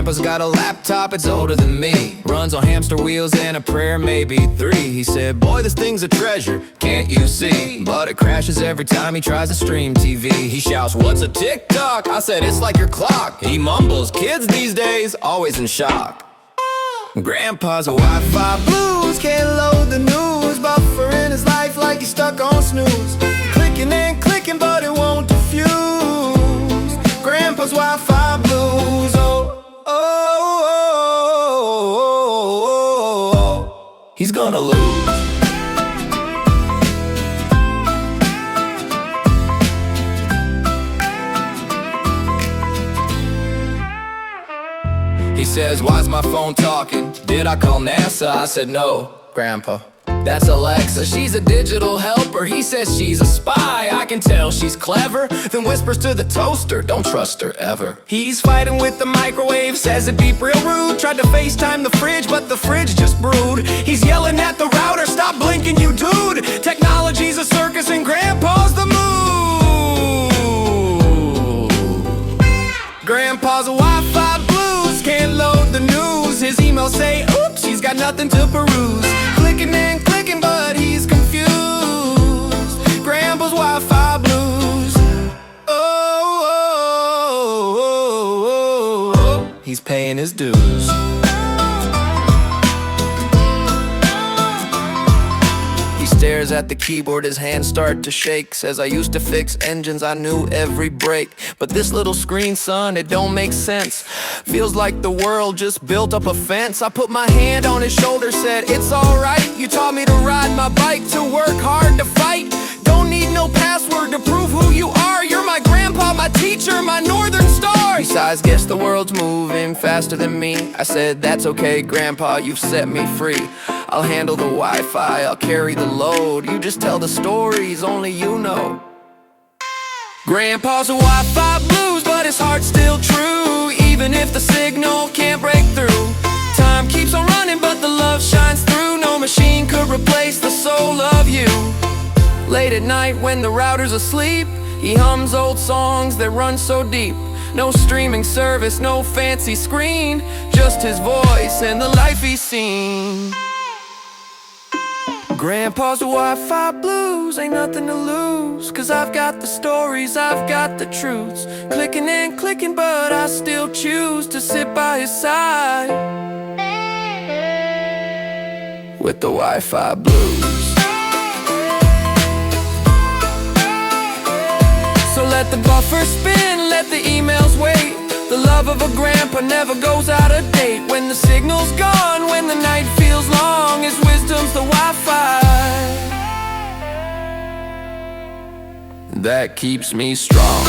Grandpa's got a laptop, it's older than me. Runs on hamster wheels and a prayer, maybe 3. He said, boy, this thing's a treasure, can't you see? But it crashes every time he tries to stream TV. He shouts, what's a TikTok? I said, it's like your clock. He mumbles, kids these days, always in shock. Grandpa's a Wi-Fi blues, can't load the news, buffering his life like he's stuck on snooze. Clicking and clicking, but it won't diffuse. Grandpa's Wi-Fi blues, oh, oh, oh, oh, oh. He's gonna lose. He says, why's my phone talking? Did I call NASA? I said, no, Grandpa. That's Alexa, she's a digital helper. He says she's a spy, I can tell she's clever. Then whispers to the toaster, don't trust her ever. He's fighting with the microwave, says it beep real rude. Tried to FaceTime the fridge, but the fridge just brewed. He's yelling at the router, stop blinking you dude. Technology's a circus and Grandpa's the mood. Grandpa's a Wi-Fi blues, can't load the news. His emails say, oops, he's got nothing to peruse. Clicking and clicking, but he's confused. Grandpa's Wi-Fi blues. Oh, oh, oh, oh, oh. He's paying his dues. He stares at the keyboard, his hands start to shake. Says, I used to fix engines, I knew every brake. But this little screen, son, it don't make sense. Feels like the world just built up a fence. I put my hand on his shoulder, said, it's alright. You taught me to ride my bike, to work hard, to fight. Don't need no password to prove who you are. You're my grandpa, my teacher, my northern star. Besides, guess the world's moving faster than me. I said, that's okay, Grandpa, you've set me free. I'll handle the Wi-Fi, I'll carry the load. You just tell the stories only you know. Grandpa's a Wi-Fi blues, but his heart's still true. Even if the signal can't break through. Time keeps on running, but the love shines through. No machine could replace the soul of you. Late at night when the router's asleep, he hums old songs that run so deep. No streaming service, no fancy screen, just his voice and the life he's seen. Grandpa's Wi-Fi blues, ain't nothing to lose. Cause I've got the stories, I've got the truths. Clicking and clicking, but I still choose to sit by his side with the Wi-Fi blues. So let the buffer spin, let the emails wait. The love of a grandpa never goes out of date. When the signal's gone, when the night feels long, his wisdom's the Wi-Fi that keeps me strong.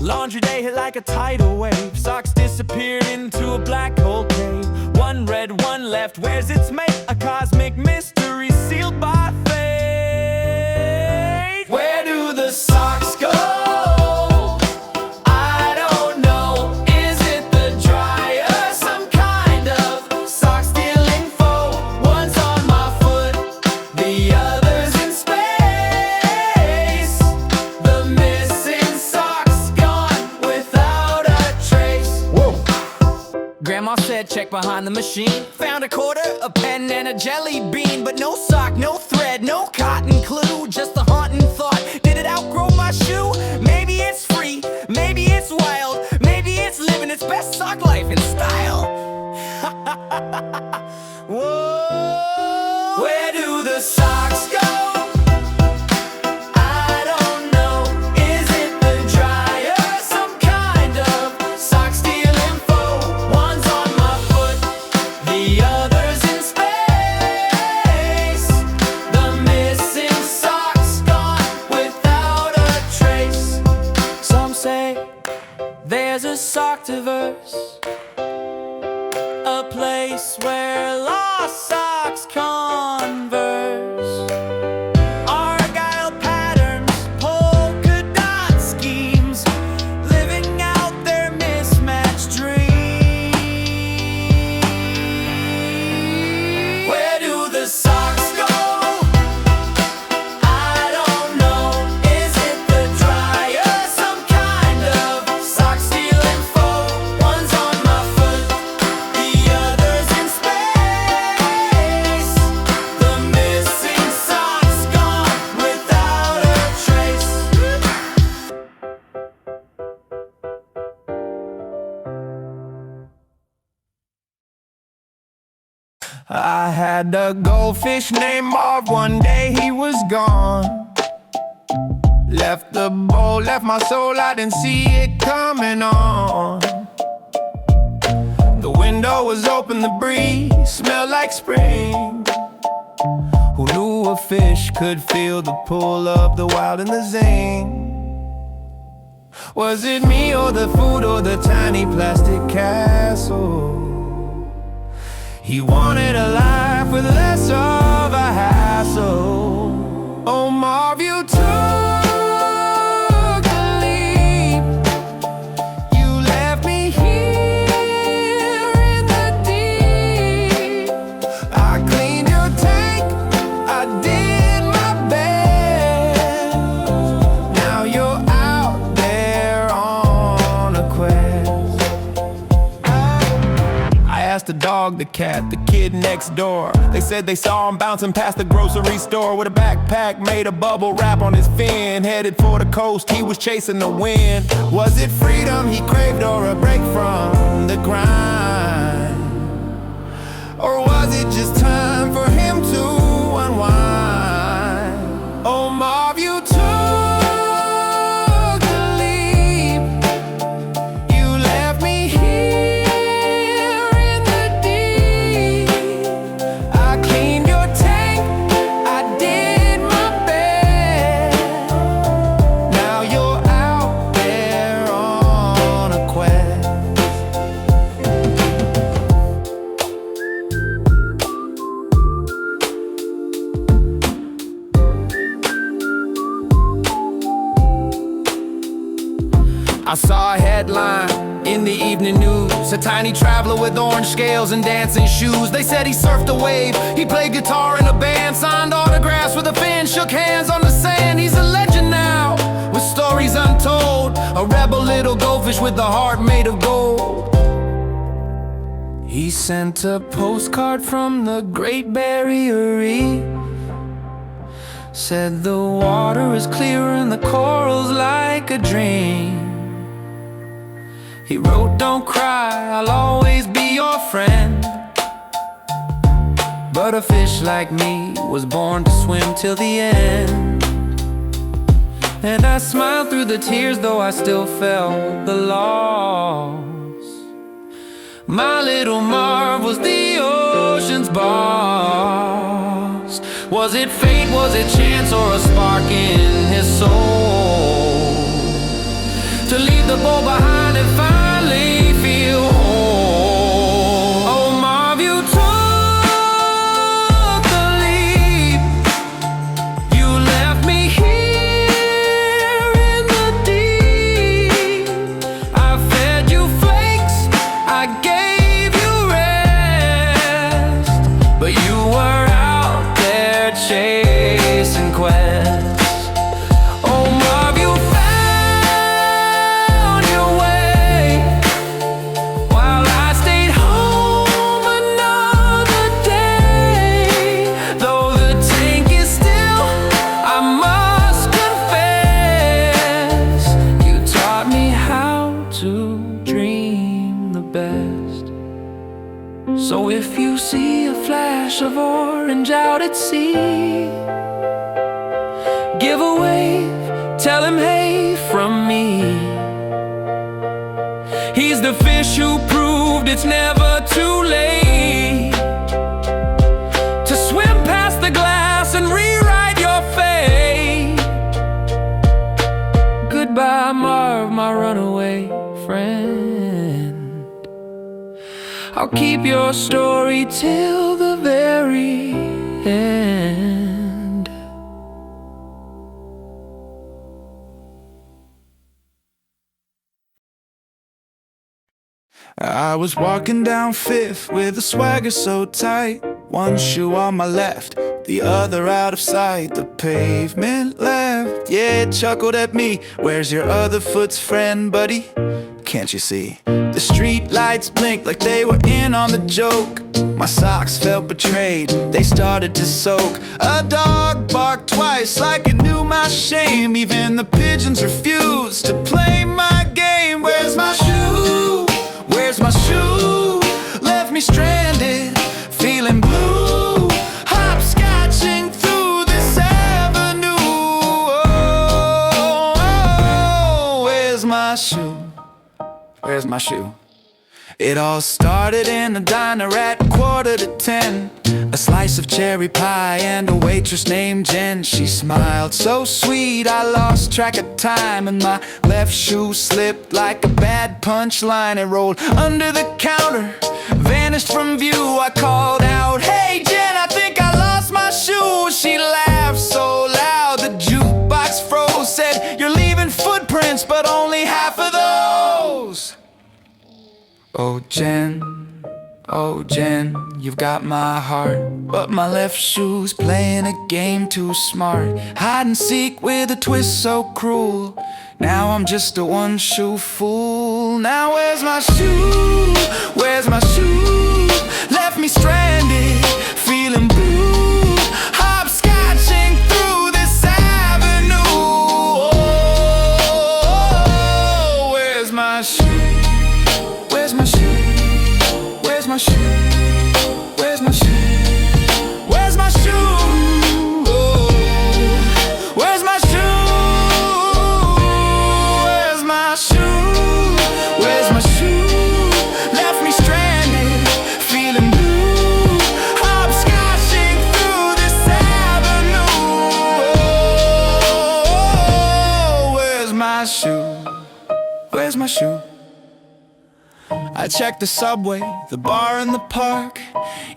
Laundry day hit like a tidal wave. Socks disappeared into a black hole cave. One red, one left, where's its mate? A cosmic mystery sealed by fate. Where do the socks go? I don't know. Is it the dryer? Some kind of sock stealing foe. One's on my foot, the other's in space. The missing socks gone without a trace. Whoa. Grandma said check behind the machine. Found a quarter, a pen and a jelly bean. But no sock, no thread, no cotton clue. Just the haunting thought, did it outgrow my shoe? Maybe it's free, maybe it's wild. Maybe it's living its best sock life in style. Whoa. Where do the socks go? I don't know. Is it the dryer? Some kind of sock stealing foe. One's on my foot, the other's in space. The missing socks gone without a trace. Some say there's a socktiverse, a place where lost Had a goldfish named Marv, one day he was gone. Left the bowl, left my soul, I didn't see it coming on. The window was open, the breeze smelled like spring. Who knew a fish could feel the pull of the wild and the zing? Was it me or the food or the tiny plastic castle? He wanted a life with less of a hassle. Oh, Marv, you took a leap. You left me here in the deep. I cleaned your tank, I did my best. Now you're out there on a quest. I asked the dog, the cat, the kid next door. They said they saw him bouncing past the grocery store with a backpack made of bubble wrap on his fin. Headed for the coast, he was chasing the wind. Was it freedom he craved or a break from the grind? Or was it just time for him to unwind? Oh, Marv, you took a leap. You left me here in the deep. I cleaned your tank, I did my best. Now you're out there on a quest. I saw a headline in the evening news. A tiny traveler with orange scales and dancing shoes. They said he surfed a wave, he played guitar in a band, signed autographs with a fan, shook hands on the sand. He's a legend now, with stories untold. A rebel little goldfish with a heart made of gold. He sent a postcard from the Great Barrier Reef. Said the water is clear and the corals like a dream. He wrote, don't cry, I'll always be your friend. But a fish like me was born to swim till the end. And I smiled through the tears, though I still felt the loss. My little Marv was the ocean's boss. Was it fate, was it chance, or a spark in his soul? To leave the boat behind and finally feel whole. Oh, Marv, you took the leap. You left me here in the deep. I fed you flakes, I gave you rest. But you were out there chasing quests. Oh, Marv, you found your way, while I stayed home another day. Though the tank is still, I must confess, you taught me how to dream the best. So if you see a flash of orange out at sea, give a wave, tell him hey from me. He's the fish who proved it's never too late to swim past the glass and rewrite your fate. Goodbye, Marv, my runaway friend. I'll keep your story till the very end. I was walking down Fifth with a swagger so tight. One shoe on my left, the other out of sight. The pavement left, yeah, it chuckled at me. Where's your other foot's friend, buddy? Can't you see? The street lights blinked like they were in on the joke. My socks felt betrayed, they started to soak. A dog barked twice like it knew my shame. Even the pigeons refused to play my game. Where's my shoe? Where's my shoe? Left me stranded, feeling blue. my shoe? Where's my shoe? It all started in a diner at 9:45. A slice of cherry pie and a waitress named Jen. She smiled so sweet I lost track of time, and my left shoe slipped like a bad punchline. It rolled under the counter, vanished from view. I called out, "Hey Jen, I think I lost my shoe." She laughed so loud the jukebox froze. Said, "You're leaving footprints, but only half of those." Oh Jen, oh Jen, you've got my heart, but my left shoe's playing a game too smart. Hide and seek with a twist so cruel. Now I'm just a one-shoe fool. Now where's my shoe? Where's my shoe? Left me stranded, feeling blue. Hopscotching through this avenue. Oh, where's my shoe? Where's my shoe? Where's my shoe? Where's my shoe? Where's my shoe? Oh, where's my shoe? Where's my shoe? Where's my shoe? Left me stranded, feeling blue. Hopscotching through this avenue. Oh, where's my shoe? Where's my shoe? I checked the subway, the bar and the park.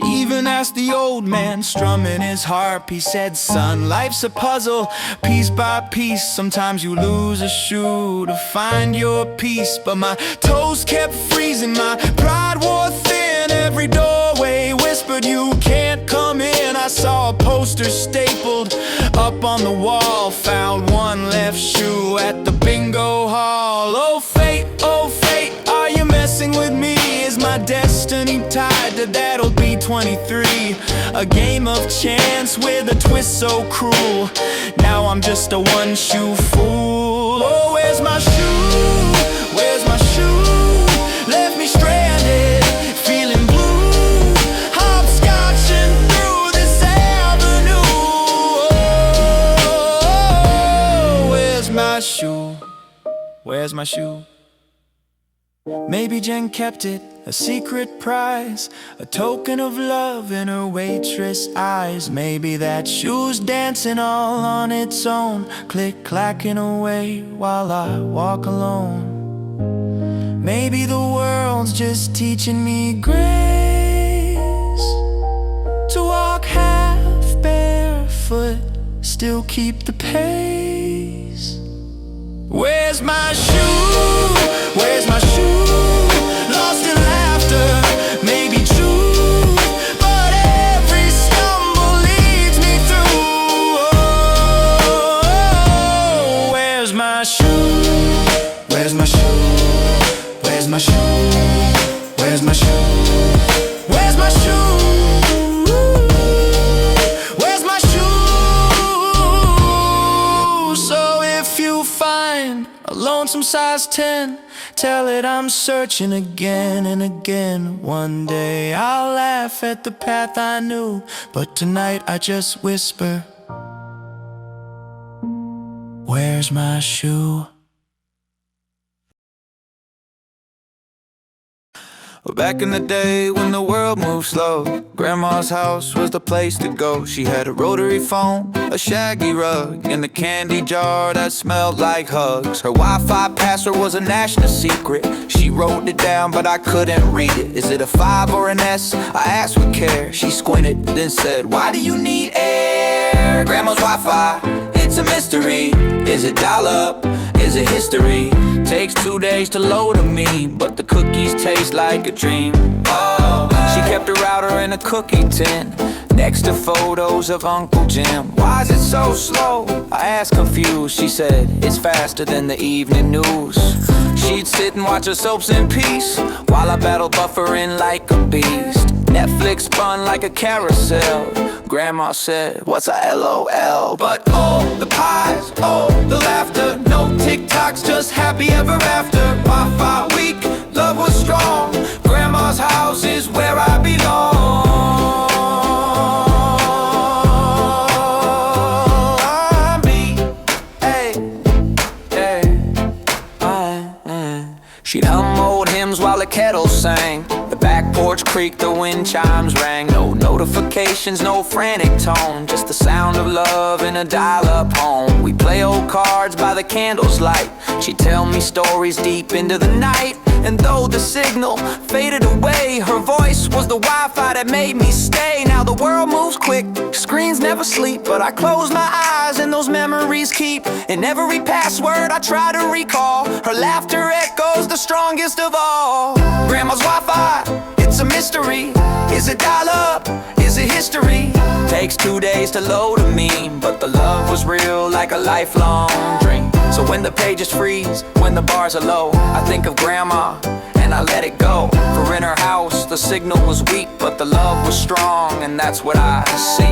Even asked the old man strumming his harp. He said, "Son, life's a puzzle, piece by piece. Sometimes you lose a shoe to find your peace." But my toes kept freezing, my pride wore thin. Every doorway whispered, "You can't come in." I saw a poster stapled up on the wall. Found one left shoe at the bingo hall. Oh fate, are you messing with me? Is my destiny tied to that old B-23? A game of chance with a twist so cruel. Now I'm just a one-shoe fool. Oh, where's my shoe? Where's my shoe? Left me stranded, feeling blue. Hopscotching through this avenue. Oh, where's my shoe? Where's my shoe? Maybe Jen kept it, a secret prize, a token of love in her waitress eyes. Maybe that shoe's dancing all on its own, click-clacking away while I walk alone. Maybe the world's just teaching me grace, to walk half barefoot, still keep the pace. Where's my shoe? Where's my shoe? Lost in laughter, maybe true, but every stumble leads me through. Oh, where's my shoe? Where's my shoe? Where's my shoe? Where's my shoe? Where's my shoe? Where's my shoe? So if you find a lonesome size 10, tell it I'm searching again and again. One day I'll laugh at the path I knew, but tonight I just whisper, where's my shoe? Well, back in the day when the world moved slow, Grandma's house was the place to go. She had a rotary phone, a shaggy rug, and a candy jar that smelled like hugs. Her Wi-Fi password was a national secret. She wrote it down but I couldn't read it. Is it a 5 or an S? I asked with care. She squinted, then said, "Why do you need air?" Grandma's Wi-Fi, it's a mystery. Is it dial-up? Is it history? Takes 2 days to load a meme, but the cookies taste like a dream. Oh, she kept her router in a cookie tin, next to photos of Uncle Jim. Why is it so slow? I asked confused. She said, it's faster than the evening news. She'd sit and watch her soaps in peace, while I battled buffering like a beast. Netflix spun like a carousel. Grandma said, what's a LOL? But oh, the pies, oh, the laughter. No TikToks, just happy ever after. Wi-Fi weak, love was strong. Grandma's house is where I belong. R&B, hey, hey, kettle sang. The back porch creaked, the wind chimes rang. No notifications, no frantic tone, just the sound of love in a dial-up home. We play old cards by the candle's light. She'd tell me stories deep into the night. And though the signal faded away, her voice was the Wi-Fi that made me stay. Now the world moves quick, screens never sleep, but I close my eyes and those memories keep. In every password I try to recall, her laughter echoes the strongest of all. Grandma's Wi-Fi, it's a mystery. Is it dial-up? Is it history? Takes 2 days to load a meme, but the love was real like a lifelong dream. So when the pages freeze, when the bars are low, I think of Grandma and I let it go. For in her house the signal was weak, but the love was strong, and that's what I see.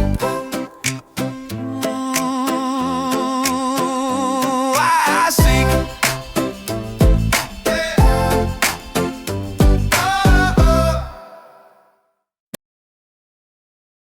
I seek.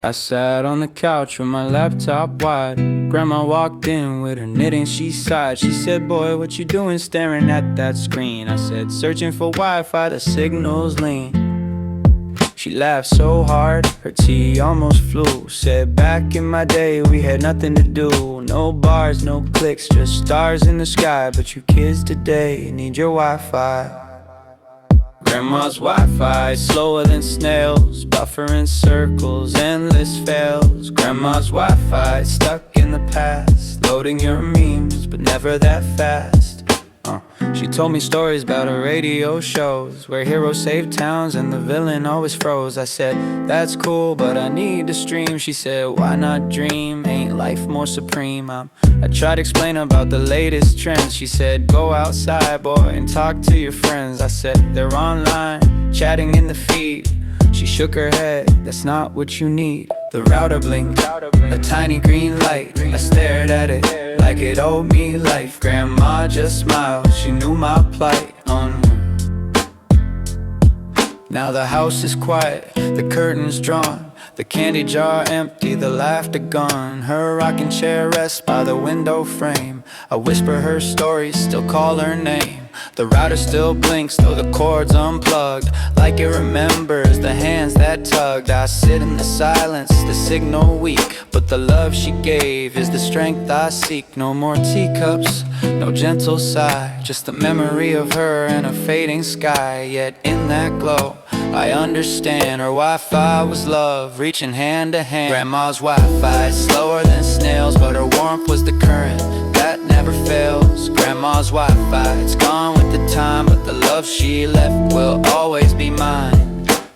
I sat on the couch with my laptop wide. Grandma walked in with her knitting, she sighed. She said, boy, what you doing staring at that screen? I said, searching for Wi-Fi, the signal's lean. She laughed so hard, her tea almost flew. Said, back in my day we had nothing to do. No bars, no clicks, just stars in the sky. But you kids today need your Wi-Fi. Grandma's Wi-Fi, slower than snails, buffering circles, endless fails. Grandma's Wi-Fi, stuck in the past, loading your memes, but never that fast. She told me stories about her radio shows, where heroes saved towns and the villain always froze. I said, that's cool, but I need to stream. She said, why not dream? Ain't life more supreme? I tried to explain about the latest trends. She said, go outside, boy, and talk to your friends. I said, they're online, chatting in the feed. She shook her head, that's not what you need. The router blinked, a tiny green light. I stared at it like it owed me life. Grandma just smiled, she knew my plight. Now the house is quiet, the curtains drawn, the candy jar empty, the laughter gone. Her rocking chair rests by the window frame. I whisper her stories, still call her name. The router still blinks though the cord's unplugged, like it remembers the hands that tugged. I sit in the silence, the signal weak, but the love she gave is the strength I seek. No more teacups, no gentle sigh, just the memory of her and a fading sky. Yet in that glow I understand her Wi-Fi was love, reaching hand to hand. Grandma's Wi-Fi, slower than snails, but her warmth was the current that never fails. Grandma's Wi-Fi, it's gone with the time, but the love she left will always be mine.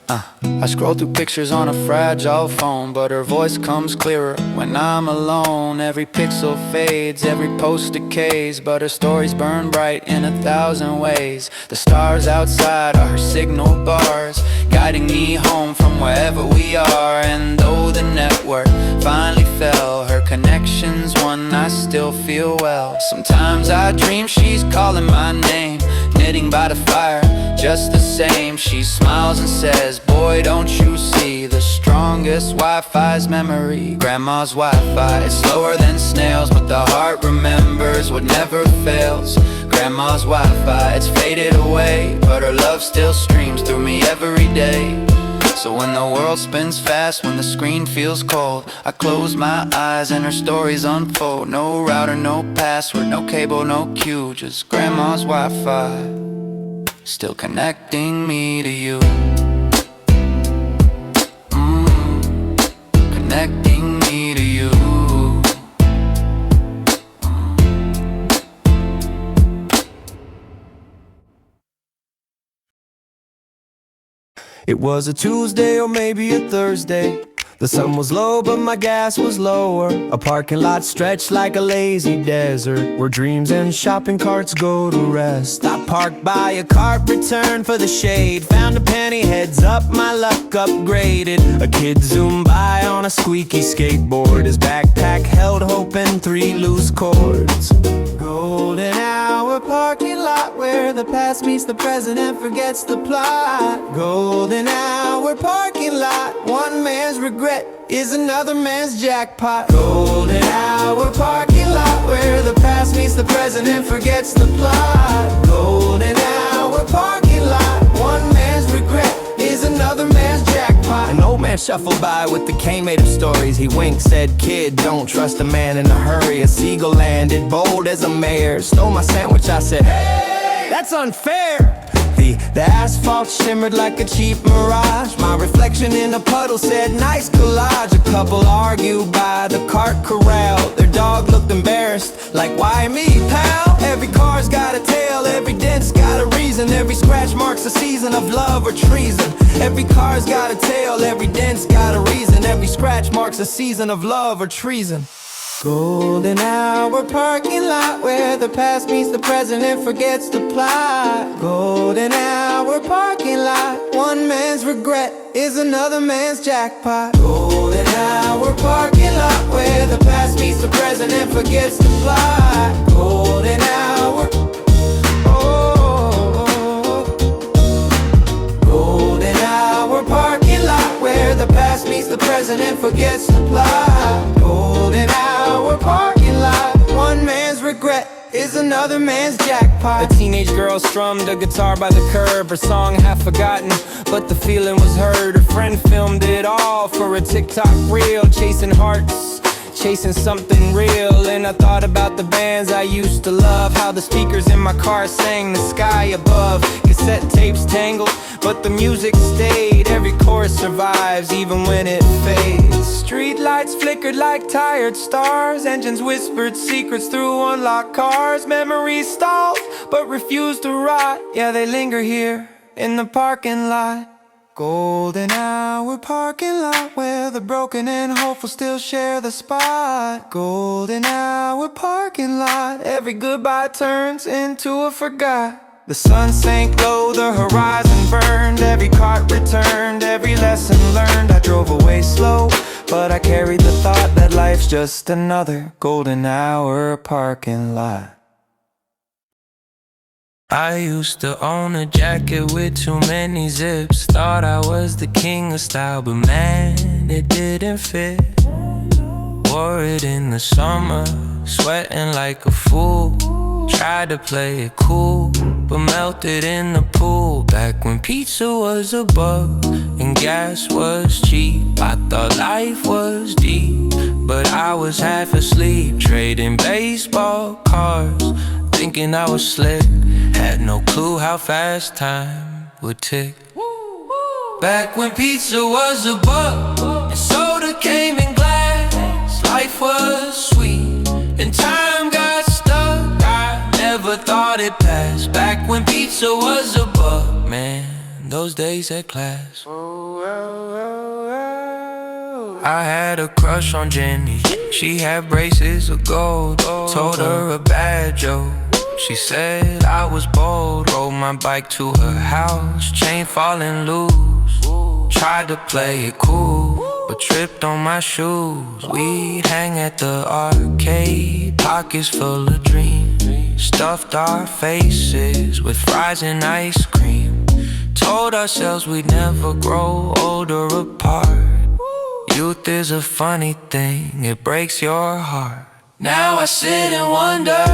I scroll through pictures on a fragile phone, but her voice comes clearer when I'm alone. Every pixel fades, every post decays, but her stories burn bright in 1,000 ways. The stars outside are her signal bars, guiding me home from wherever we are. And though the network finally fell, her connection's one I still feel well. Sometimes I dream she's calling my name, knitting by the fire, just the same. She smiles and says, boy, don't you see, the strongest Wi-Fi's memory. Grandma's Wi-Fi, it's slower than snails, but the heart remembers what never fails. Grandma's Wi-Fi, it's faded away, but her love still streams through me every day. So when the world spins fast, when the screen feels cold, I close my eyes and her stories unfold. No router, no password, no cable, no queue, just Grandma's Wi-Fi, still connecting me to you. Connecting me to you. It was a Tuesday or maybe a Thursday. The sun was low but my gas was lower. A parking lot stretched like a lazy desert, where dreams and shopping carts go to rest. I parked by a cart, returned for the shade, found a penny, heads up, my luck upgraded. A kid zoomed by on a squeaky skateboard, his backpack held hope and 3 loose chords. Golden hour parking lot, where the past meets the present and forgets the plot. Golden hour parking lot, one man's regret is another man's jackpot. Golden hour parking lot, where the past meets the present and forgets the plot. Golden hour parking lot, one man shuffled by with the cane made of stories. He winked, said, kid, don't trust a man in a hurry. A seagull landed bold as a mare, stole my sandwich. I said, hey, that's unfair. The asphalt shimmered like a cheap mirage. My reflection in a puddle said, nice collage. A couple argued by the cart corral. Their dog looked embarrassed, like, why me, pal? Every car's got a tail, every dent's got a reason. Every scratch marks a season of love or treason. Every car's got a tail, every dent's got a reason. Every scratch marks a season of love or treason. Golden hour parking lot where the past meets the present and forgets to plot. Golden hour parking lot, one man's regret is another man's jackpot. Golden hour parking lot where the past meets the present and forgets to plot. Golden hour, oh, golden hour parking lot where the past meets the present and forgets to plot. Golden hour parking lot, one man's regret is another man's jackpot. A teenage girl strummed a guitar by the curb, her song half forgotten, but the feeling was heard. Her friend filmed it all for a TikTok reel, chasing hearts, chasing something real. And I thought about the bands I used to love, how the speakers in my car sang the sky above. Cassette tapes tangled, but the music stayed. Every chorus survives even when it fades. Streetlights flickered like tired stars, engines whispered secrets through unlocked cars. Memories stalled but refused to rot, yeah, they linger here in the parking lot. Golden hour parking lot where the broken and hopeful still share the spot. Golden hour parking lot, every goodbye turns into a forgot. The sun sank low, the horizon burned, every cart returned, every lesson learned. I drove away slow, but I carried the thought that life's just another golden hour parking lot. I used to own a jacket with too many zips. Thought I was the king of style, but man, it didn't fit. Wore it in the summer, sweating like a fool. Tried to play it cool, but melted in the pool. Back when pizza was a buck and gas was cheap, I thought life was deep, but I was half asleep. Trading baseball cards, thinking I was slick. Had no clue how fast time would tick. Back when pizza was a buck and soda came in glass, life was sweet and time got stuck. I never thought it passed. Back when pizza was a buck, man, those days had class. I had a crush on Jenny, she had braces of gold. Told her a bad joke, she said I was bold. Rode my bike to her house, chain falling loose. Tried to play it cool, but tripped on my shoes. We'd hang at the arcade, pockets full of dreams. Stuffed our faces with fries and ice cream. Told ourselves we'd never grow older apart. Youth is a funny thing, it breaks your heart. Now I sit and wonder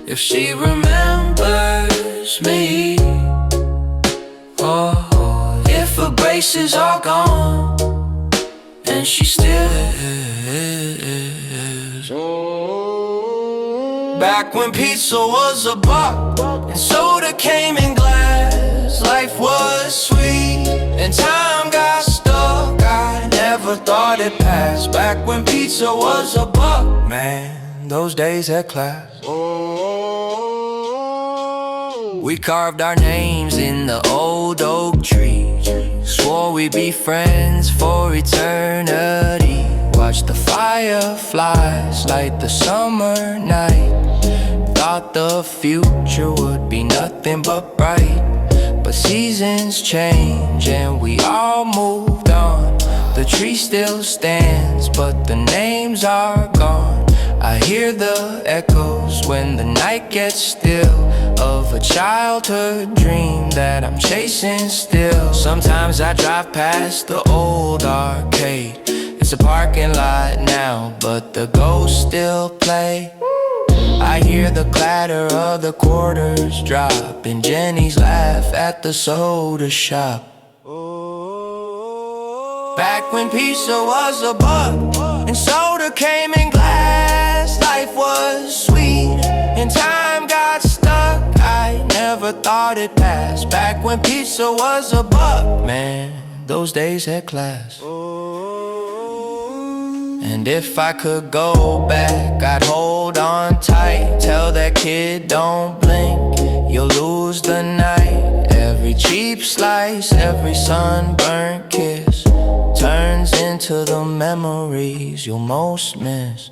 if she remembers me. Oh, if her braces are gone and she still is. Back when pizza was a buck and soda came in glass, life was sweet and time got stuck. I never thought it passed. Back when pizza was a buck, man, those days had class. We carved our names in the old oak tree, swore we'd be friends for eternity. Watched the fireflies light the summer night. Thought the future would be nothing but bright, but seasons change and we all moved on. The tree still stands, but the names are gone. I hear the echoes when the night gets still, of a childhood dream that I'm chasing still. Sometimes I drive past the old arcade. It's a parking lot now, but the ghosts still play. I hear the clatter of the quarters drop and Jenny's laugh at the soda shop. when pizza was a buck and soda came in glass. Life was sweet and time got stuck. I never thought it'd pass. Back when pizza was a buck, man, those days had class. And if I could go back, I'd hold on tight. Tell that kid don't blink, you'll lose the night. Every cheap slice, every sunburnt kiss turns into the memories you'll most miss.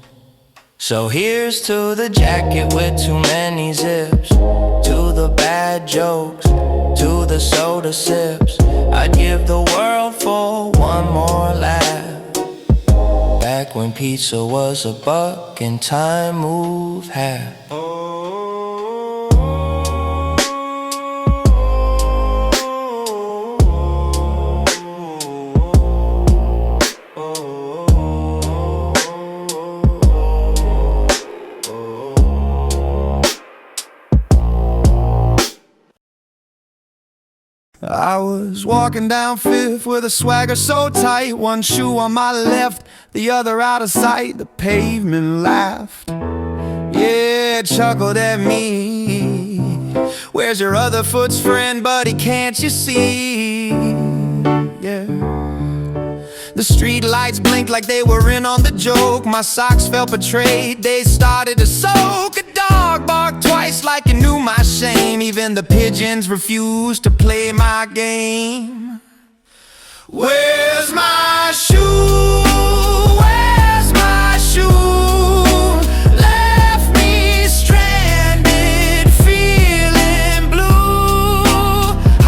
So here's to the jacket with too many zips, to the bad jokes, to the soda sips. I'd give the world for one more laugh. Back when pizza was a buck and time moved half. I was walking down Fifth with a swagger so tight, one shoe on my left, the other out of sight. The pavement laughed, yeah, chuckled at me. Where's your other foot's friend, buddy, can't you see? Yeah. The street lights blinked like they were in on the joke. My socks felt betrayed, they started to soak. A dog barked twice like it knew my shame. Even the pigeons refused to play my game. Where's my shoe? Where's my shoe? Left me stranded, feeling blue.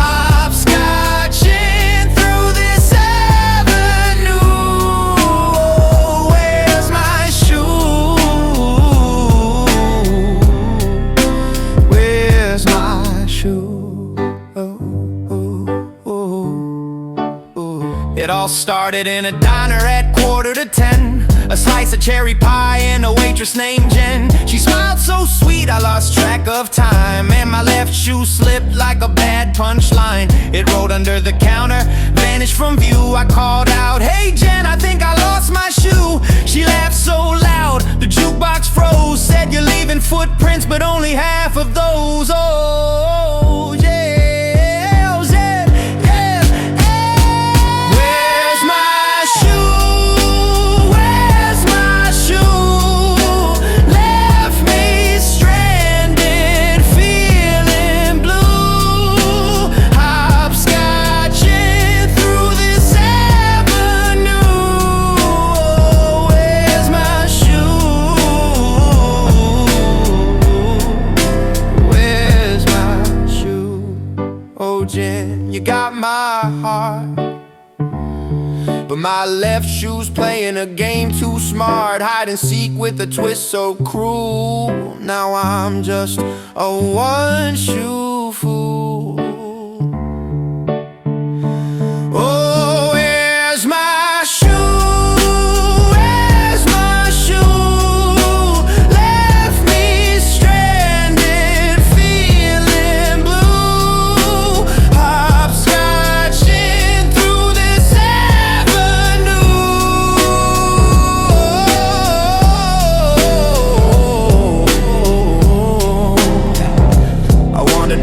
Hopscotching through this avenue. Oh, where's my shoe? Where's my shoe? Oh, oh, oh. It all started in a diner at 9:45. A slice of cherry pie and a waitress named Jen. She smiled so sweet I lost track of time, and my left shoe slipped like a bad punchline. It rolled under the counter, vanished from view. I called out, "Hey Jen, I think I lost my shoe." She laughed so loud, the jukebox froze. Said, "You're leaving footprints, but only half of those." Oh, yeah. You got my heart, but my left shoe's playing a game too smart. Hide and seek with a twist so cruel. Now I'm just a one-shoe fool. Oh, where's my shoe?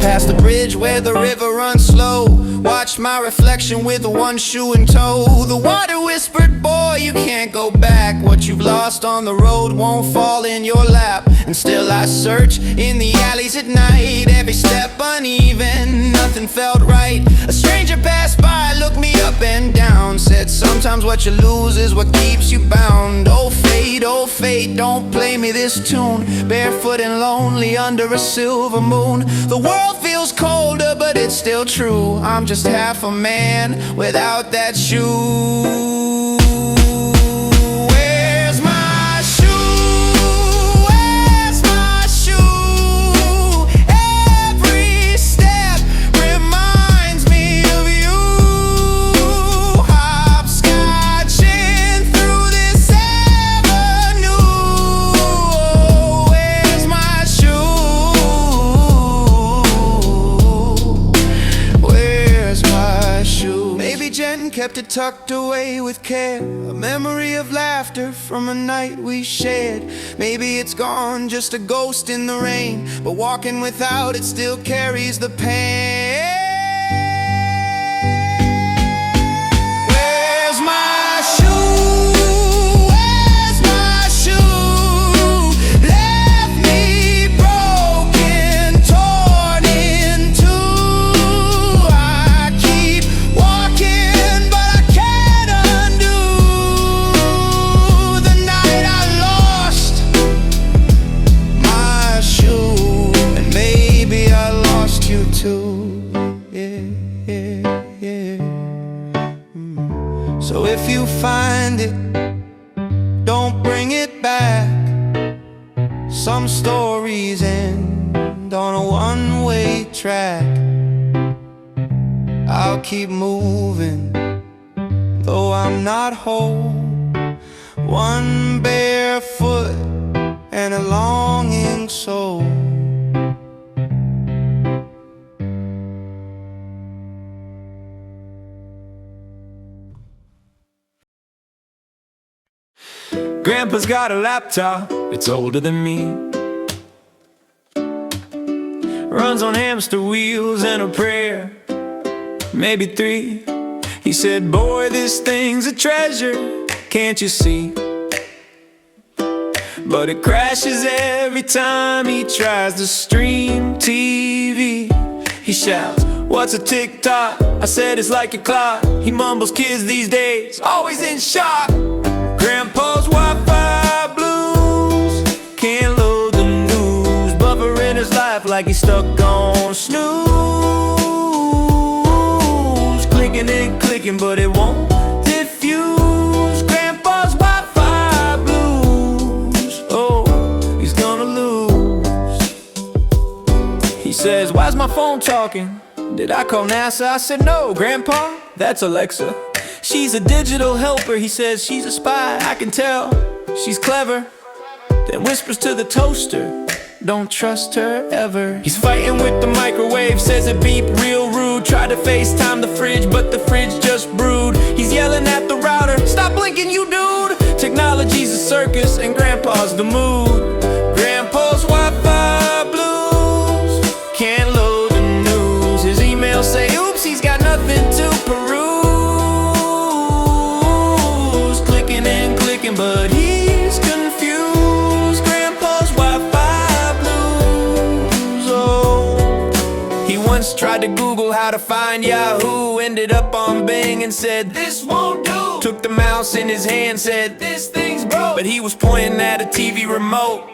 Past the bridge where the river runs slow. Watched my reflection with one shoe in tow. The water whispered, "Boy, you can't go back. What you've lost on the road won't fall in your lap." And still I search in the alleys at night. Every step uneven, nothing felt right. A stranger passed by, looked me up and down. Said, "Sometimes what you lose is what keeps you bound." Oh fate, don't play me this tune. Barefoot and lonely under a silver moon. The world feels colder, but it's still true. I'm just half a man without that shoe. Where's my shoe? Where's my shoe? Every step reminds me of you. Hopscotching through this avenue. Oh, where's my shoe? Where's my shoe? Maybe Jen kept it tucked away with care. A memory of laughter from a night we shared. Maybe it's gone, just a ghost in the rain, but walking without it still carries the pain. Where's my shoe? Where's my shoe? Left me broken, torn in two. I keep walking, but I can't undo the night I lost my shoe. And maybe I lost you too. Yeah, yeah, yeah. So if you find it, don't bring it back. Some stories end on a one-way track. I'll keep moving, though I'm not whole. One bare foot and a longing soul. Grandpa's got a laptop, it's older than me. Runs on hamster wheels and a prayer, maybe 3. He said, boy, this thing's a treasure, can't you see? But it crashes every time he tries to stream TV. He shouts, what's a TikTok? I said it's like a clock. He mumbles, kids these days, always in shock. Grandpa's Wi-Fi blues, can't load the news, buffering his life like he's stuck on snooze. Clicking and clicking, but it won't diffuse. Grandpa's Wi-Fi blues, oh, he's gonna lose. He says, why's my phone talking? Did I call NASA? I said, no, Grandpa, that's Alexa. She's a digital helper, he says she's a spy. I can tell, she's clever. Then whispers to the toaster, don't trust her ever. He's fighting with the microwave, says it beep real rude. Tried to FaceTime the fridge, but the fridge just brewed. He's yelling at the router, stop blinking you dude. Technology's a circus and Grandpa's the mood. Grandpa's Wi-Fi blues, can't load the news. His emails say, oops, he's got nothing to peruse. But he's confused. Grandpa's Wi-Fi blues, oh. He once tried to Google how to find Yahoo, ended up on Bing and said, this won't do. Took the mouse in his hand, said, this thing's broke. But he was pointing at a TV remote.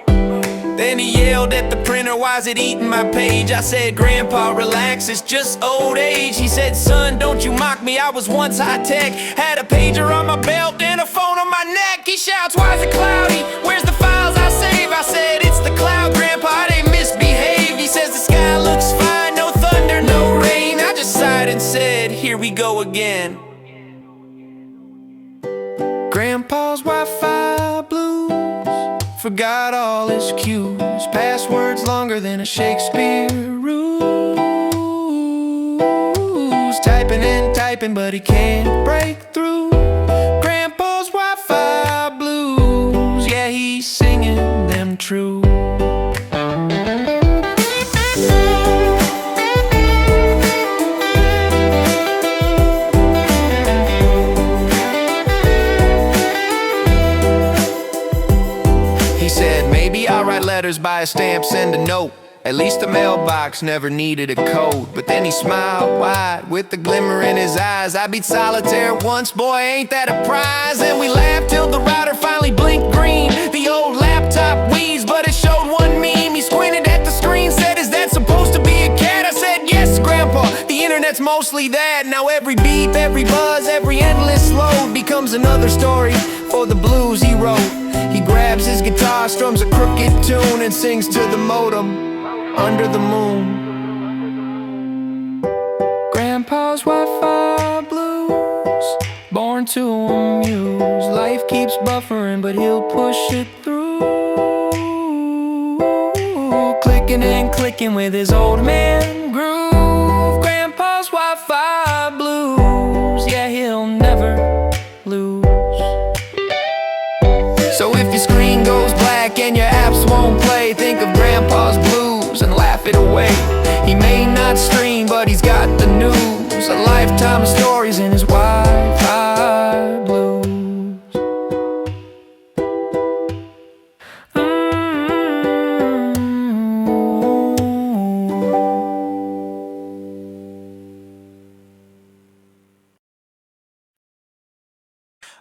Then he yelled at the printer, why's it eating my page? I said, Grandpa, relax, it's just old age. He said, son, don't you mock me, I was once high-tech. Had a pager on my belt and a phone on my neck. He shouts, why is it cloudy? Where's the files I save? I said, it's the cloud, Grandpa, I didn't misbehave. He says, the sky looks fine, no thunder, no rain. I just sighed and said, here we go again. Grandpa's Wi-Fi blues, forgot all his cues, passwords longer than a Shakespeare ruse. Typing and typing, but he can't break through. Grandpa's Wi-Fi blues, yeah, he's singing them true. I'll write letters, buy a stamp, send a note. At least the mailbox never needed a code. But then he smiled wide with the glimmer in his eyes. I beat solitaire once, boy, ain't that a prize? And we laughed till the router finally blinked green. The old laptop wheezed, but it showed one meme. He squinted at the screen, said, is that supposed to be a cat? I said, yes, Grandpa, the internet's mostly that. Now every beep, every buzz, every endless load becomes another story for the blues he wrote. He grabs his guitar, strums a crooked tune, and sings to the modem under the moon. Grandpa's Wi-Fi blues, born to amuse. Life keeps buffering, but he'll push it through. Clicking and clicking with his old man groove. Grandpa's Wi-Fi blues, yeah, he'll never goes black and your apps won't play, think of grandpa's blues and laugh it away. He may not stream, but he's got the news, a lifetime of stories in his Wi-Fi blues.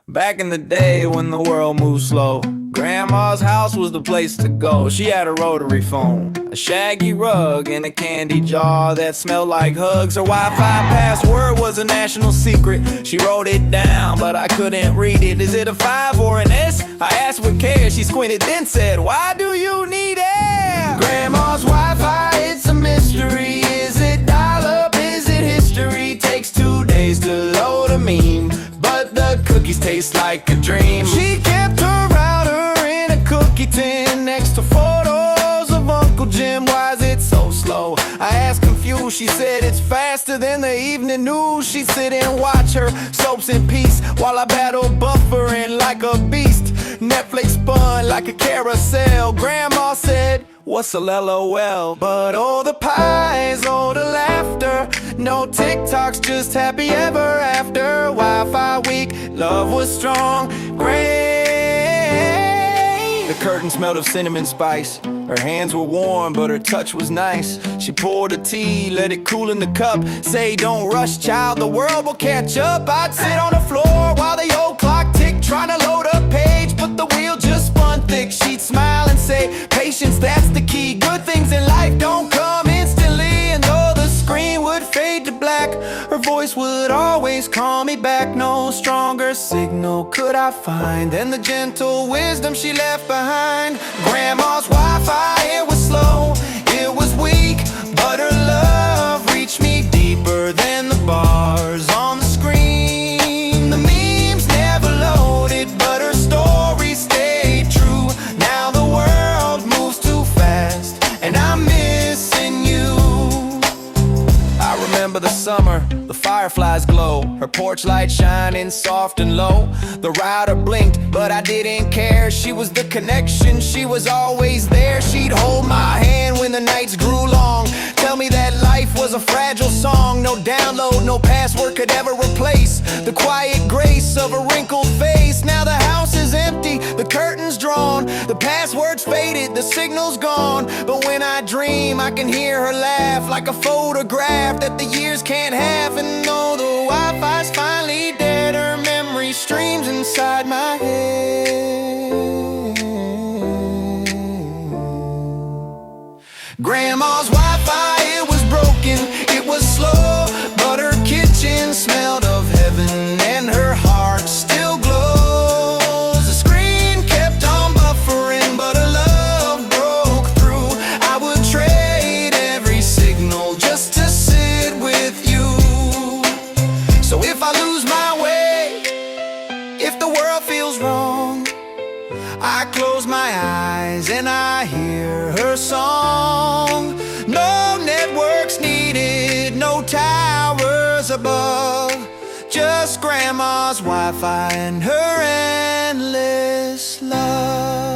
Back in the day when the world moved slow, Grandma's house was the place to go. She had a rotary phone, a shaggy rug, and a candy jar that smelled like hugs. Her Wi-Fi password was a national secret. She wrote it down, but I couldn't read it. Is it a 5 or an S? I asked with care. She squinted, then said, why do you need air? Grandma's Wi-Fi, it's a mystery. Is it dial-up? Is it history? Takes 2 days to load a meme, but the cookies taste like a dream. She kept her router in a cookie tin next to photos of Uncle Jim. Why is it so slow? I asked confused. She said it's faster than the evening news. She'd sit and watch her soaps in peace while I battled buffering like a beast. Netflix spun like a carousel. Grandma said, what's a LOL? But oh, the pies, oh, the laughter. No TikToks, just happy ever after. Wi-Fi week, love was strong. Great. The curtain smelled of cinnamon spice. Her hands were warm, but her touch was nice. She poured the tea, let it cool in the cup. Say, don't rush, child, the world will catch up. I'd sit on the floor while the old clock ticked, trying to load a page, but the wheel just spun thick. She'd smile and say, patience, that's the key. Good things in life don't come instantly. And though the screen would fade to black, her voice would always call me back. No stronger signal could I find than the gentle wisdom she left behind. Grandma's Wi-Fi, it was slow, it was weak, but her love reached me deeper than the bars on the screen. The memes never loaded, but her story stayed true. Now the world moves too fast, and I'm missing you. I remember the summer, the fireflies glow, her porch light shining soft and low. The router blinked, but I didn't care. She was the connection, she was always there. She'd hold my hand when the nights grew long, tell me that life was a fragile song. No download, no password could ever replace the quiet grace of a wrinkled face. Now the house is empty, the curtains drawn, the password's faded, the signal's gone. But when I dream, I can hear her laugh like a photograph that the years can't have. And though the Wi-Fi's finally dead, her memory streams inside my head. Grandma's Wi-Fi, it was broken, it was slow, but her kitchen smelled of heaven and her heart still glows. The screen kept on buffering, but her love broke through. I would trade every signal just to sit with you. So if I lose my way, if the world feels wrong, I close my eyes and I hear her song. No networks needed, no towers above, just Grandma's Wi-Fi and her endless love.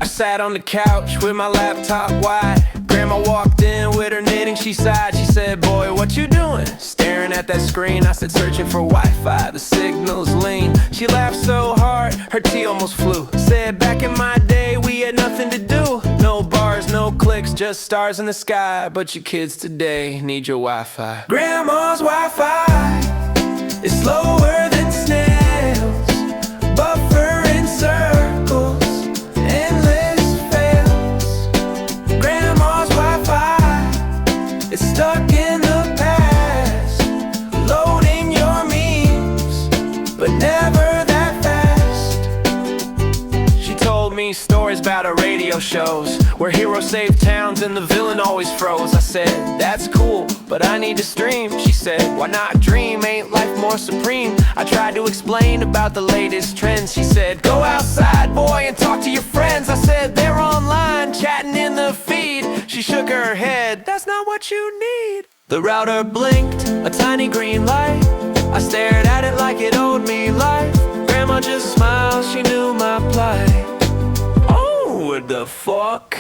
Sat on the couch with my laptop wide. Grandma walked in with her knitting, she sighed. She said, boy, what you doing? Staring at that screen, I said, searching for Wi-Fi, the signal's lean. She laughed so hard, her tea almost flew. Said, back in my day, we had nothing to do. No bars, no clicks, just stars in the sky. But your kids today need your Wi-Fi. Grandma's Wi-Fi is slower than snails, buffer in circles, it's stuck in the past, loading your memes, but never that fast. She told me these stories about our radio shows where heroes save towns and the villain always froze. I said, that's cool, but I need to stream. She said, why not dream? Ain't life more supreme? I tried to explain about the latest trends. She said, go outside, boy, and talk to your friends. I said, they're online, chatting in the feed. She shook her head, that's not what you need. The router blinked, a tiny green light. I stared at it like it owed me life. Grandma just smiled, she knew my plight. Oh, what the fuck?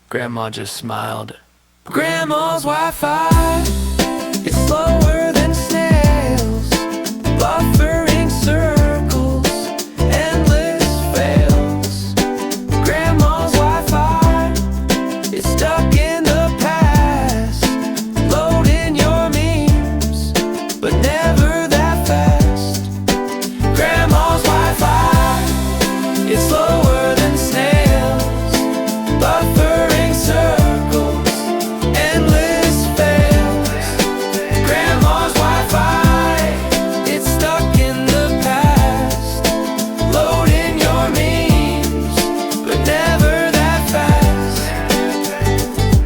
Grandma just smiled. Grandma's Wi-Fi, it's slower than snails. Buffering circles, endless fails. Grandma's Wi-Fi, it's stuck in the past. Loading your memes, but never that fast. Grandma's Wi-Fi, it's slower than snails. Buffering circles, endless fails. Grandma's Wi-Fi, it's stuck in the past. Loading your memes, but never that fast.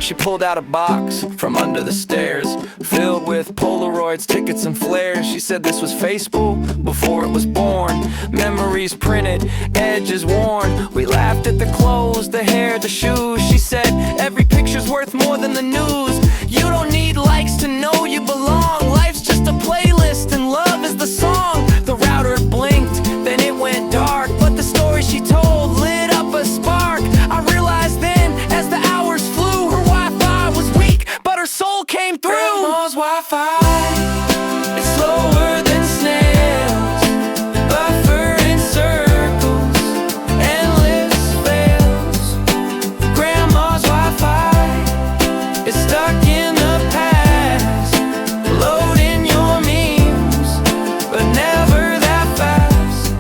She pulled out a box from under the stairs, filled with Polaroids, tickets, and flares. She said this was Facebook before it was born. Memories printed, edges worn. We laughed at the clothes, the hair, the shoes. She said every picture's worth more than the news. You don't need likes to know you belong. Life's just a playlist and love is the song. The router blinked, then it went dark, but the story she told lit up a spark. I realized then as the hours flew, her Wi-Fi was weak, but her soul came through. Grandma's Wi-Fi, it's slower than snails. Buffering circles, endless fails. Grandma's Wi-Fi, it's stuck in the past. Loading your memes, but never that fast.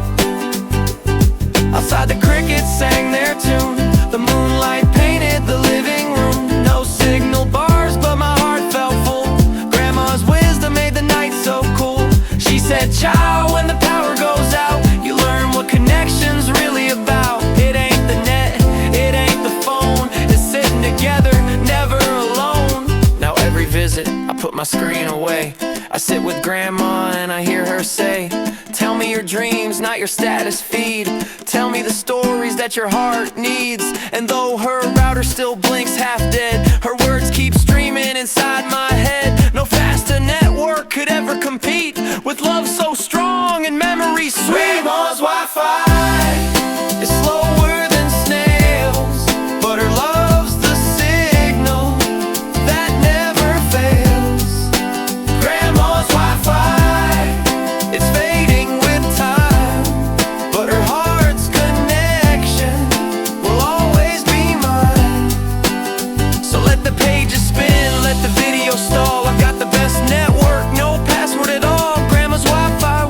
Outside the crickets sang their tune. The moonlight painted the living room. No signal bars, but my heart felt full. Grandma's wisdom made the night so cool. She said, ciao, when the power goes out. You learn what connection's really about. It ain't the net, it ain't the phone. It's sitting together, never alone. Now every visit, I put my screen away. I sit with grandma and I hear her say, tell me your dreams, not your status feed. Tell me the stories that your heart needs. And though her router still blinks half dead, her words keep streaming inside my head. No faster network could ever compete with love so strong and memories sweet. Grandma's Wi-Fi is slower than snails, but her love's the signal that never fails. Grandma's Wi-Fi, it's fading with time, but her heart's connection will always be mine. So let the pages spin, let the video stall. I've got the best network, no password at all. Grandma's Wi-Fi,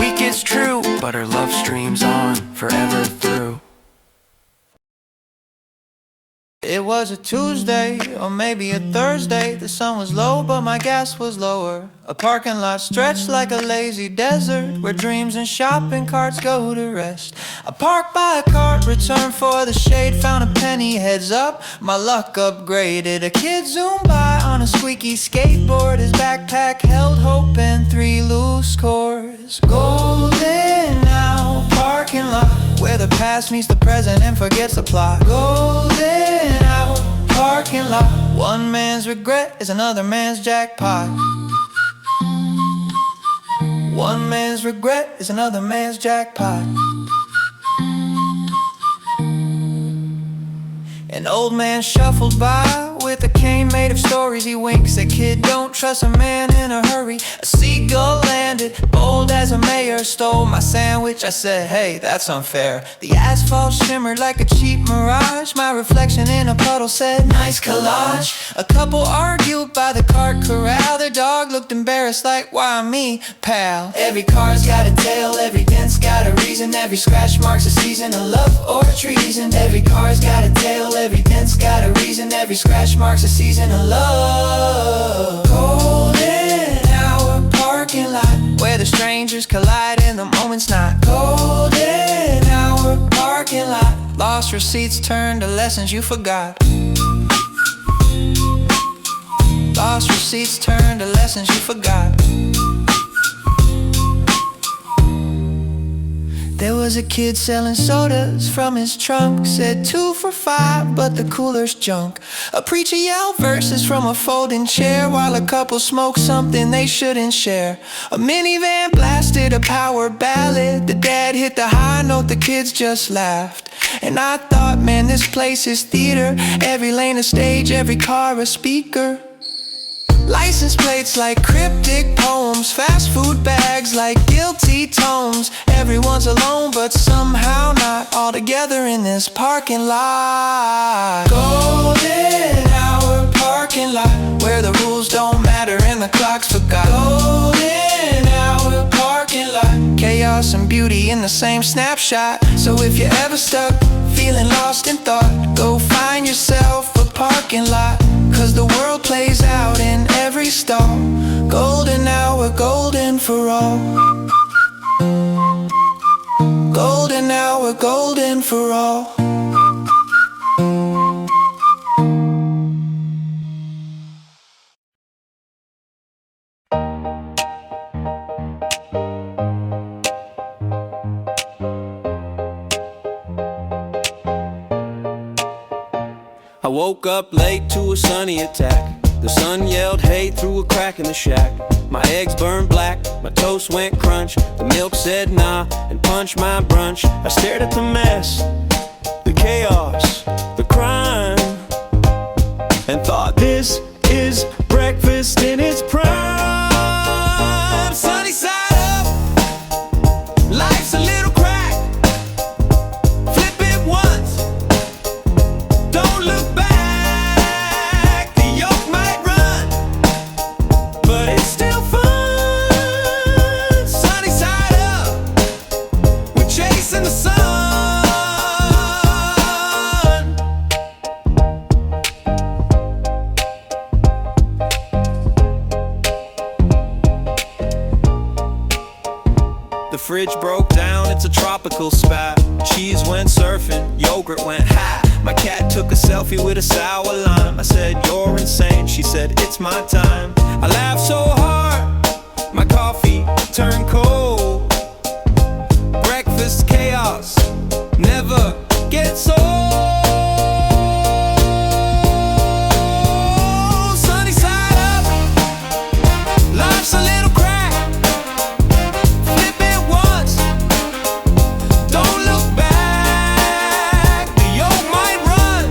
weak is true, but her love streams on forever through. It was a Tuesday or maybe a Thursday. The sun was low but my gas was lower. A parking lot stretched like a lazy desert where dreams and shopping carts go to rest. I parked by a cart, returned for the shade, found a penny, heads up, my luck upgraded. A kid zoomed by on a squeaky skateboard, his backpack held hope and 3 loose chords. Golden Hour parking lot, where the past meets the present and forgets the plot. Golden Hour parking lot, one man's regret is another man's jackpot. One man's regret is another man's jackpot. An old man shuffled by with a cane made of stories. He winks at kid, don't trust a man in a hurry. A seagull landed, bold as a mayor, stole my sandwich. I said, hey, that's unfair. The asphalt shimmered like a cheap mirage. My reflection in a puddle said, nice collage. A couple argued by the cart corral. Their dog looked embarrassed like, why me, pal? Every car's got a tail, every dent's got a reason. Every scratch marks a season of love or treason. Every car's got a tail, every dent's got a reason. Every scratch marks a season of love. Golden Hour parking lot, where the strangers collide in the moment's not. Golden Hour parking lot, lost Lost receipts turned to lessons you forgot. Lost receipts turned to lessons you forgot. There was a kid selling sodas from his trunk. Said 2 for $5, but the cooler's junk. A preacher yelled verses from a folding chair while a couple smoked something they shouldn't share. A minivan blasted a power ballad. The dad hit the high note, the kids just laughed. And I thought, man, this place is theater. Every lane a stage, every car a speaker. License plates like cryptic poems, fast food bags like guilty tomes. Everyone's alone but somehow not all together in this parking lot. Golden hour parking lot, where the rules don't matter and the clock's forgot. Golden hour parking lot, chaos and beauty in the same snapshot. So if you're ever stuck, feeling lost in thought, go find yourself a parking lot. Cause the world plays out in every stall. Golden hour, golden for all. Golden hour, golden for all. I woke up late to a sunny attack. The sun yelled hate through a crack in the shack. My eggs burned black, my toast went crunch. The milk said nah and punched my brunch. I stared at the mess, the chaos, the crime, and thought this is breakfast in its prime. Sunny side up, life's a little crack. Flip it once, don't look back. The yoke might run, but it's still fun. Sunny side up, we're chasing the sun. The fridge broke down, it's a tropical spot. Cheese went surfing, yogurt went high. My cat took a selfie with a sour lime. I said, you're insane, she said, it's my time. I laughed so hard, my coffee turned cold. Breakfast chaos never gets old. Sunny side up, life's a little crack. Flip it once, don't look back. The yoke might run,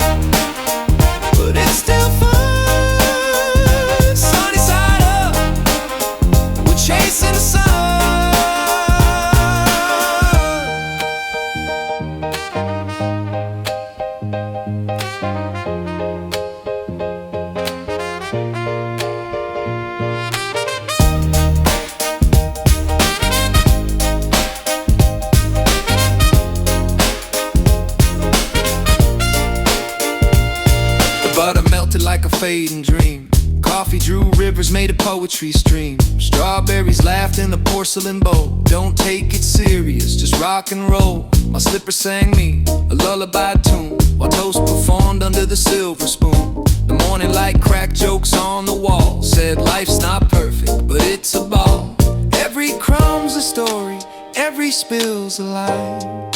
but it's still fun. Sunny side up, we're chasing the sun. The butter melted like a fading dream. Coffee drew rivers, made a poetry stream. Strawberries laughed in the porcelain bowl. Don't take it serious, just rock and roll. My slipper sang me a lullaby tune while toast performed under the silver spoon. The morning light cracked jokes on the wall. Said life's not perfect, but it's a ball. Every crumb's a story, every spill's a line.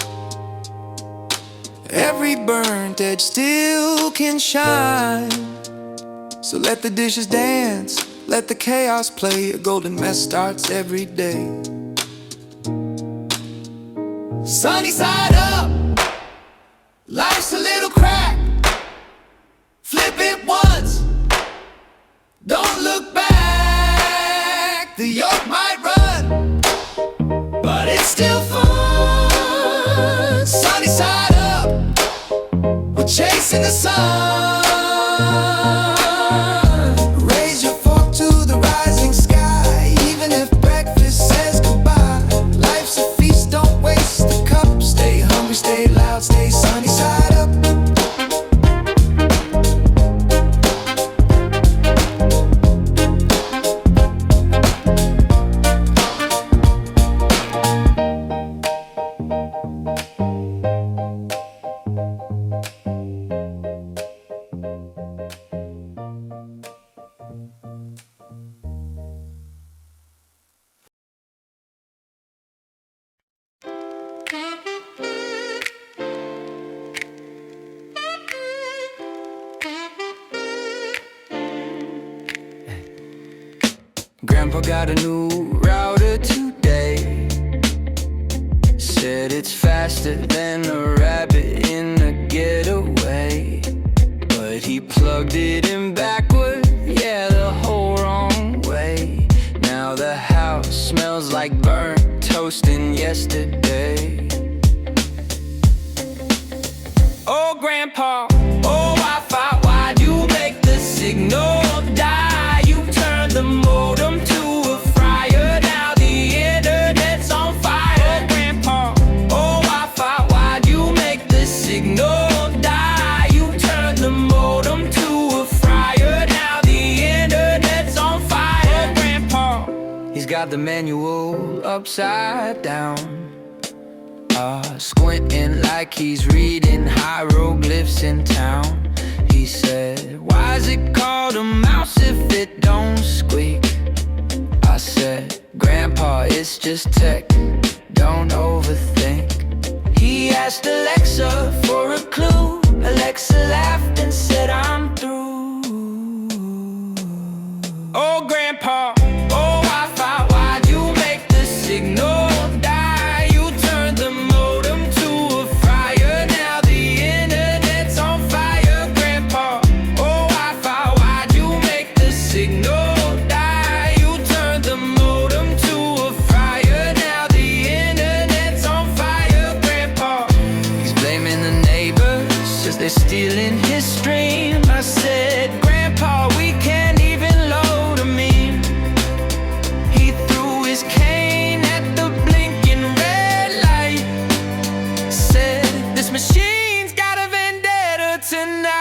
Every burnt edge still can shine. So let the dishes dance, let the chaos play. A golden mess starts every day. Sunny side up, life's a little crack. Flip it once, don't look back. The yoke might run, but it's still fun. Sunny side up, we're chasing the sun. Raise your fork to the rising sky, even if breakfast says goodbye. Life's a feast, don't waste the cup. Stay hungry, stay loud, stay sunny side up. Grandpa got a new router today. Said it's faster than a rabbit in a getaway. But he plugged it in backward, yeah, the whole wrong way. Now the house smells like burnt toast and yesterday. Oh, Grandpa, oh, Wi-Fi, why'd you make the signal die? You turned the modem to a fryer, now the internet's on fire. Oh, Grandpa, oh, Wi-Fi, why'd you make the signal die? You turned the modem to a fryer, now the internet's on fire. Oh, Grandpa, he's got the manual upside down. Squinting like he's reading hieroglyphs in town. He said, why is it called a mouse if it don't squeak? I said, Grandpa, it's just tech, don't overthink. He asked Alexa for a clue. Alexa laughed and said, I'm through. Oh, Grandpa, oh, Wi-Fi, why'd you make the signal die? They're stealing his stream. I said, Grandpa, we can't even load a meme. He threw his cane at the blinking red light. Said, this machine's got a vendetta tonight.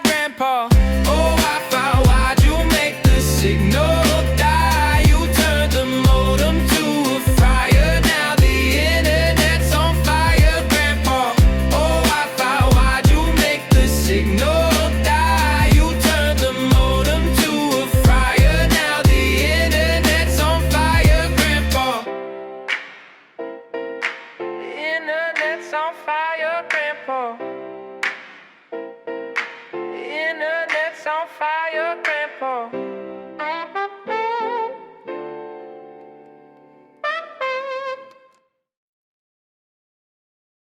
Grandpa, oh, Wi-Fi, why'd you make the signal die? You turned the modem to a fryer, now the internet's on fire. Grandpa, signal die. You turned the modem to a fryer, now the internet's on fire, Grandpa. The internet's on fire, Grandpa. The internet's on fire, Grandpa.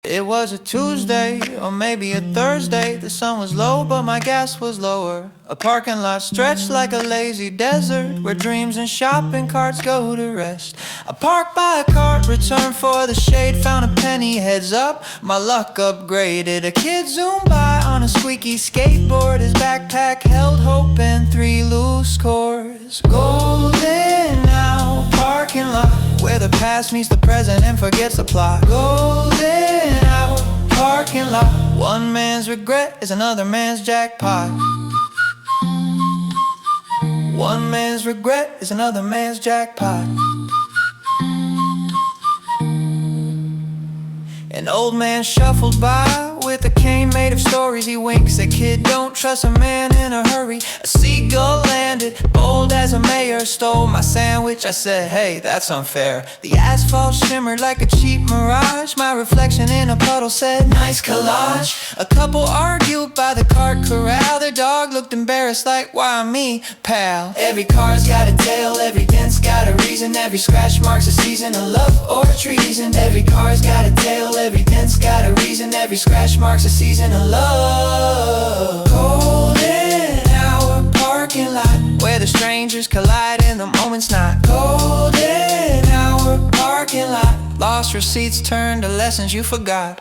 It was a Tuesday or maybe a Thursday. The sun was low but my gas was lower. A parking lot stretched like a lazy desert where dreams and shopping carts go to rest. I parked by a cart, returned for the shade, found a penny, heads up, my luck upgraded. A kid zoomed by on a squeaky skateboard, his backpack held hope and 3 loose cords. Golden Hour parking lot where the past meets the present and forgets the plot. Golden Hour parking lot. One man's regret is another man's jackpot. One man's regret is another man's jackpot. An old man shuffled by with a cane made of stories. He winks at kid, don't trust a man in a hurry. A seagull landed, bold as a mayor, stole my sandwich. I said, hey, that's unfair. The asphalt shimmered like a cheap mirage. My reflection in a puddle said, nice collage. A couple argued by the cart corral. Their dog looked embarrassed like, why me, pal? Every car's got a tail, every dent's got a reason. Every scratch marks a season of love or treason. Every car's got a tail, every dent's got a reason. Every scratch marks a season of love. Golden Hour parking lot where the strangers collide and the moment's not. Golden Hour parking lot. Lost receipts turned to lessons you forgot.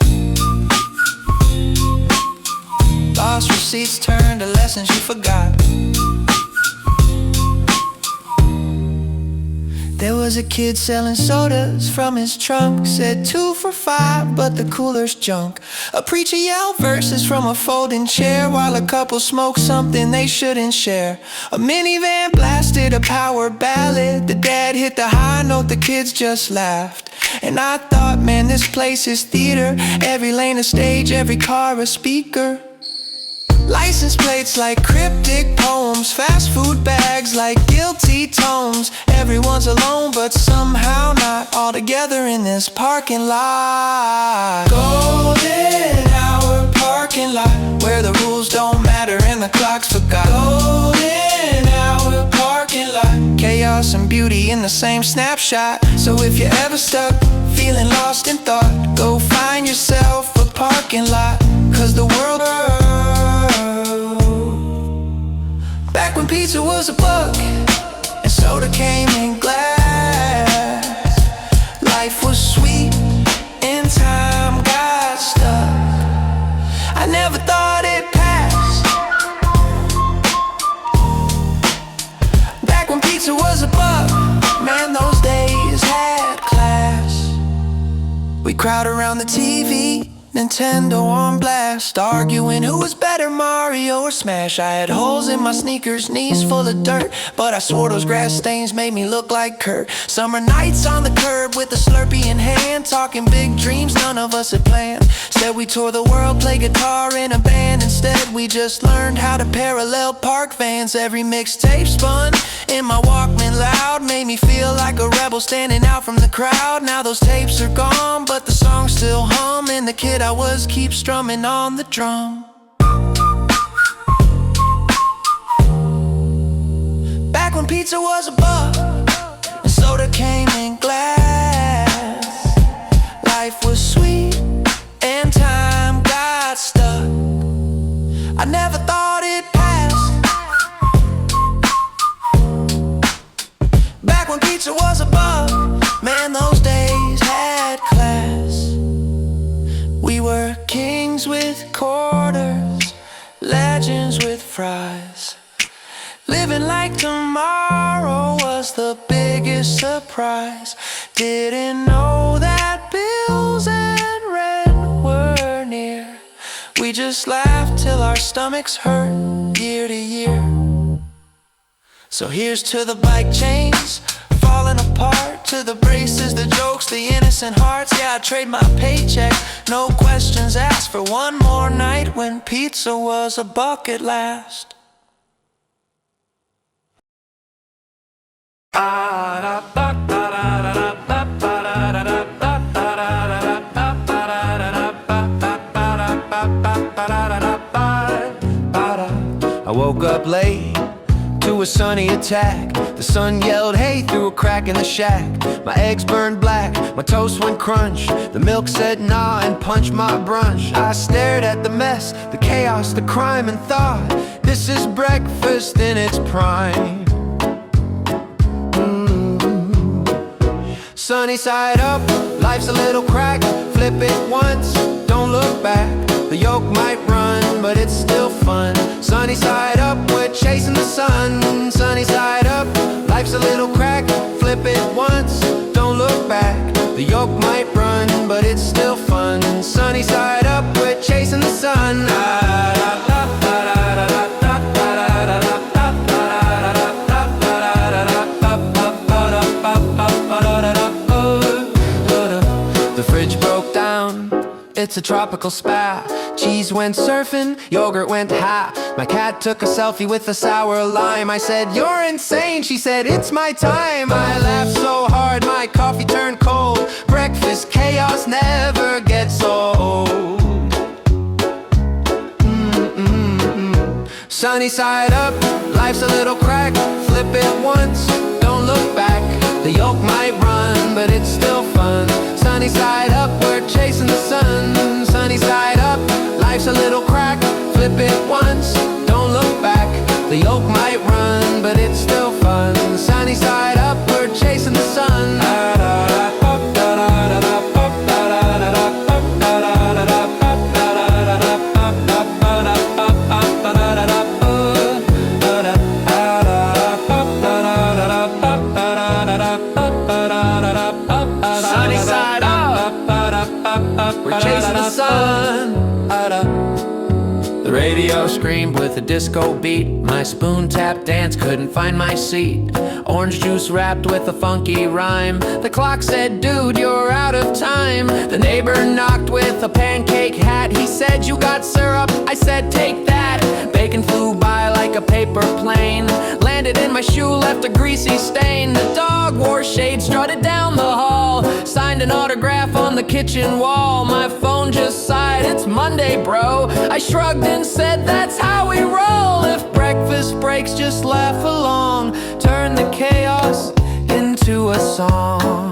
Lost receipts turned to lessons you forgot. There was a kid selling sodas from his trunk. Said 2 for $5, but the cooler's junk. A preacher yelled verses from a folding chair while a couple smoked something they shouldn't share. A minivan blasted a power ballad. The dad hit the high note, the kids just laughed. And I thought, man, this place is theater. Every lane a stage, every car a speaker. License plates like cryptic poems. Fast food bags like guilty tones. Everyone's alone but somehow not all together in this parking lot. Golden Hour parking lot where the rules don't matter and the clock's forgot. Golden Hour parking beauty in the same snapshot. So if you're ever stuck, feeling lost in thought, go find yourself a parking lot. Cause the world, back when pizza was $1 and soda came in glass, life was sweet and time got stuck. I never thought it passed. Back when pizza was $1, man, those days had class. We crowd around the TV, Nintendo on blast, arguing who was better, Mario or Smash. I had holes in my sneakers, knees full of dirt, but I swore those grass stains made me look like Kurt. Summer nights on the curb with a Slurpee in hand, talking big dreams none of us had planned. Said we tour the world, play guitar in a band. Instead we just learned how to parallel park vans. Every mixtape spun in my Walkman loud, made me feel like a rebel standing out from the crowd. Now those tapes are gone, but the songs still hum, and the kid I was keep strumming on the drum. Back when pizza was $1 and soda came in glass, life was sweet and time got stuck. I never thought it passed. Back when pizza was $1, man, those days had class. We were kings with quarters, legends with fries. Living like tomorrow was the biggest surprise. Didn't know that bills and rent were near. We just laughed till our stomachs hurt year to year. So here's to the bike chains falling apart, to the braces, the jokes, the innocent hearts. Yeah, I trade my paycheck, no questions asked, for one more night when pizza was $1 at last. I woke up late to a sunny attack. The sun yelled hey through a crack in the shack. My eggs burned black, my toast went crunch. The milk said nah and punched my brunch. I stared at the mess, the chaos, the crime, and thought, this is breakfast in its prime. Sunny side up, life's a little crack. Flip it once, don't look back. The yoke might run, but it's still fun. Sunny side up, we're chasing the sun. Sunny side up, life's a little crack. Flip it once, don't look back. The yoke might run, but it's still fun. Sunny side up, we're chasing the sun. The fridge broke down, it's a tropical spa. Cheese went surfing, yogurt went high. My cat took a selfie with a sour lime. I said, you're insane, she said, it's my time. I laughed so hard, my coffee turned cold. Breakfast chaos never gets old. Sunny side up, life's a little crack. Flip it once, don't look back. The yoke might run, but it's still fun. Sunny side up, we're chasing the sun. Sunny side up, life's a little crack. Flip it once, don't look back. The yoke might run, but it's still fun. Sunny side up, we're chasing the sun. Sunny side up, we're chasing the sun. The radio screamed with a disco beat. My spoon tap dance couldn't find my seat. Orange juice wrapped with a funky rhyme. The clock said, dude, you're out of time. The neighbor knocked with a pancake hat. He said, you got syrup? I said, take that. Bacon flew by like a paper plane. Landed in my shoe, left a greasy stain. The dog wore shades, strutted down the hall. Signed an autograph on the kitchen wall. My phone just sighed, it's Monday, bro. I shrugged and said, that's how we roll. If breakfast breaks, just laugh along. Turn the chaos into to a song.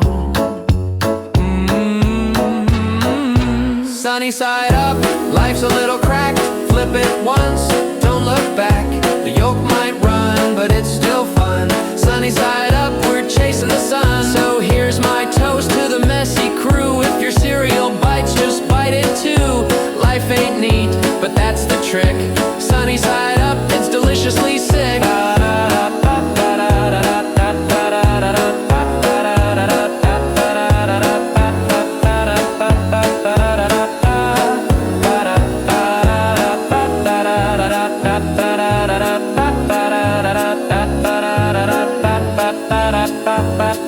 Sunny side up, life's a little cracked. Flip it once, don't look back. The yoke might run, but it's still fun. Sunny side up, we're chasing the sun. So here's my toast to the messy crew. If your cereal bites, just bite it too. Life ain't neat, but that's the trick. Sunny side up, it's deliciously sick.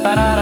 Ba-da